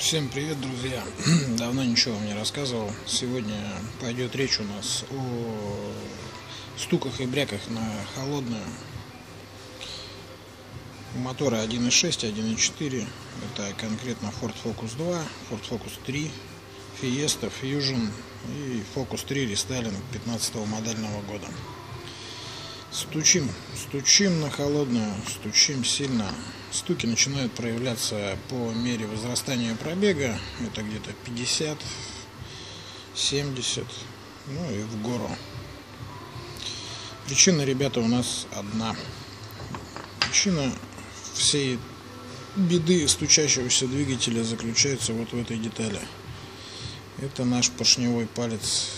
Всем привет, друзья! Давно ничего вам не рассказывал. Сегодня пойдет речь у нас о стуках и бряках на холодную. Моторы 1.6, 1.4. Это конкретно Ford Focus 2, Ford Focus 3, Fiesta, Fusion и Focus 3 рестайлинг 15 модельного года. Стучим на холодную, стучим сильно. Стуки начинают проявляться по мере возрастания пробега. Это где-то 50, 70, ну и в гору. Причина, ребята, у нас одна. Причина всей беды стучащегося двигателя заключается вот в этой детали. Это наш поршневой палец.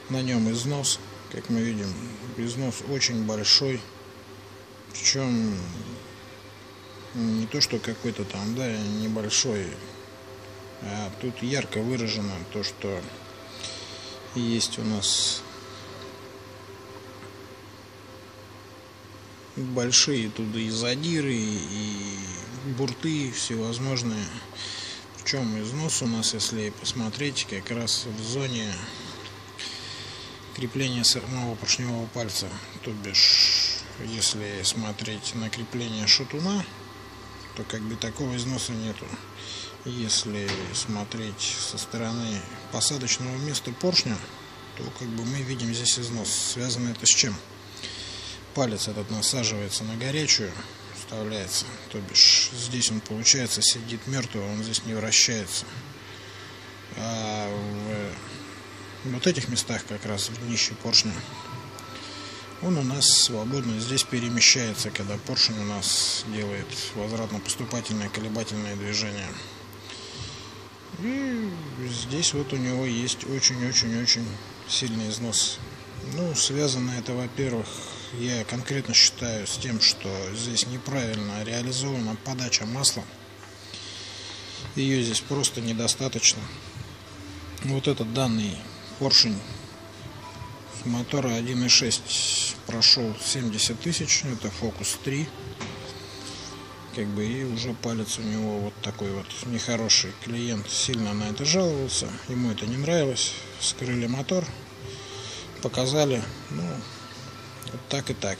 На нем износ. Как мы видим, износ очень большой, причем не то что какой-то там, да, небольшой, а тут ярко выражено то, что есть у нас большие туда и задиры, и бурты всевозможные. Причем износ у нас, если посмотреть, как раз в зоне крепление самого поршневого пальца, то бишь, если смотреть на крепление шатуна, то как бы такого износа нету. Если смотреть со стороны посадочного места поршня, то как бы мы видим здесь износ. Связано это с чем? Палец этот насаживается на горячую, вставляется, то бишь здесь он, получается, сидит мертвый, он здесь не вращается. А в вот этих местах, как раз в днище поршня, он у нас свободно здесь перемещается, когда поршень у нас делает возвратно-поступательное колебательное движение. И здесь вот у него есть очень-очень-очень сильный износ. Ну, связано это, во-первых, я конкретно считаю с тем, что здесь неправильно реализована подача масла. Ее здесь просто недостаточно. Вот этот данный поршень с мотора 1.6 прошел 70 тысяч, это Focus 3, как бы, и уже палец у него вот такой вот нехороший. Клиент сильно на это жаловался, ему это не нравилось, вскрыли мотор, показали, ну, вот так и так.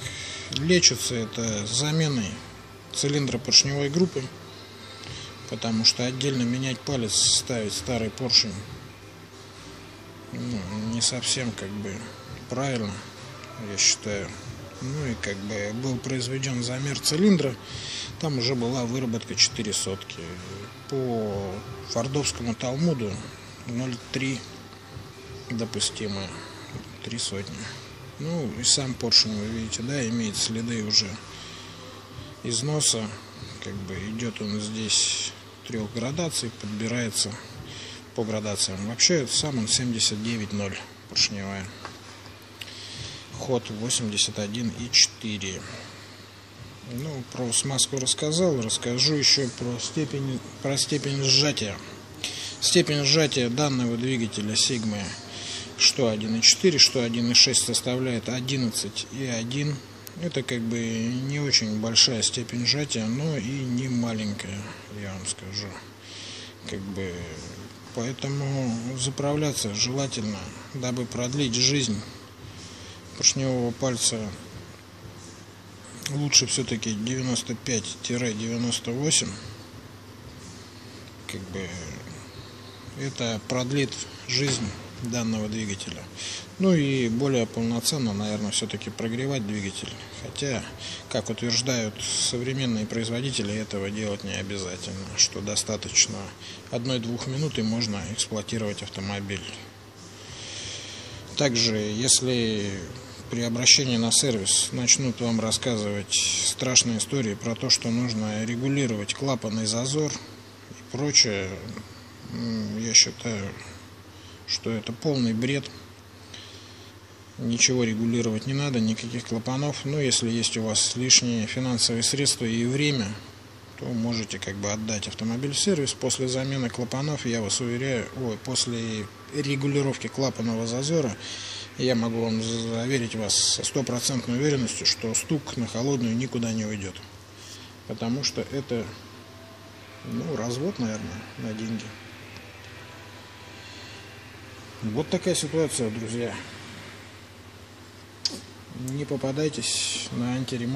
Лечится это заменой цилиндра поршневой группы, потому что отдельно менять палец, ставить старый поршень, не совсем как бы правильно, я считаю. Ну и как бы был произведен замер цилиндра, там уже была выработка 4 сотки. По фордовскому Талмуду 0,3 допустимо, 3 сотни. Ну и сам поршень, вы видите, да, имеет следы уже износа, как бы идет он здесь 3 градаций, подбирается по градациям. Вообще сам он 79.0 поршневая. Ход 81,4. Ну, про смазку рассказал. Расскажу еще про степень сжатия. Степень сжатия данного двигателя Sigma, что 1.4, что 1.6, составляет 11,1. Это как бы не очень большая степень сжатия, но и не маленькая, я вам скажу. Как бы поэтому заправляться желательно, дабы продлить жизнь поршневого пальца, лучше все-таки 95-98. Как бы это продлит жизнь данного двигателя. Ну и более полноценно, наверное, все-таки прогревать двигатель. Хотя, как утверждают современные производители, этого делать не обязательно, что достаточно 1-2 минут и можно эксплуатировать автомобиль. Также, если при обращении на сервис начнут вам рассказывать страшные истории про то, что нужно регулировать клапанный зазор и прочее, я считаю, что это полный бред. Ничего регулировать не надо, никаких клапанов. Но если есть у вас лишние финансовые средства и время, то можете как бы отдать автомобиль в сервис. После замены клапанов, я вас уверяю, после регулировки клапанного зазора, я могу вам заверить вас со 100% уверенностью, что стук на холодную никуда не уйдет. Потому что это Ну, развод, наверное, на деньги. Вот такая ситуация, друзья. Не попадайтесь на антиремонт.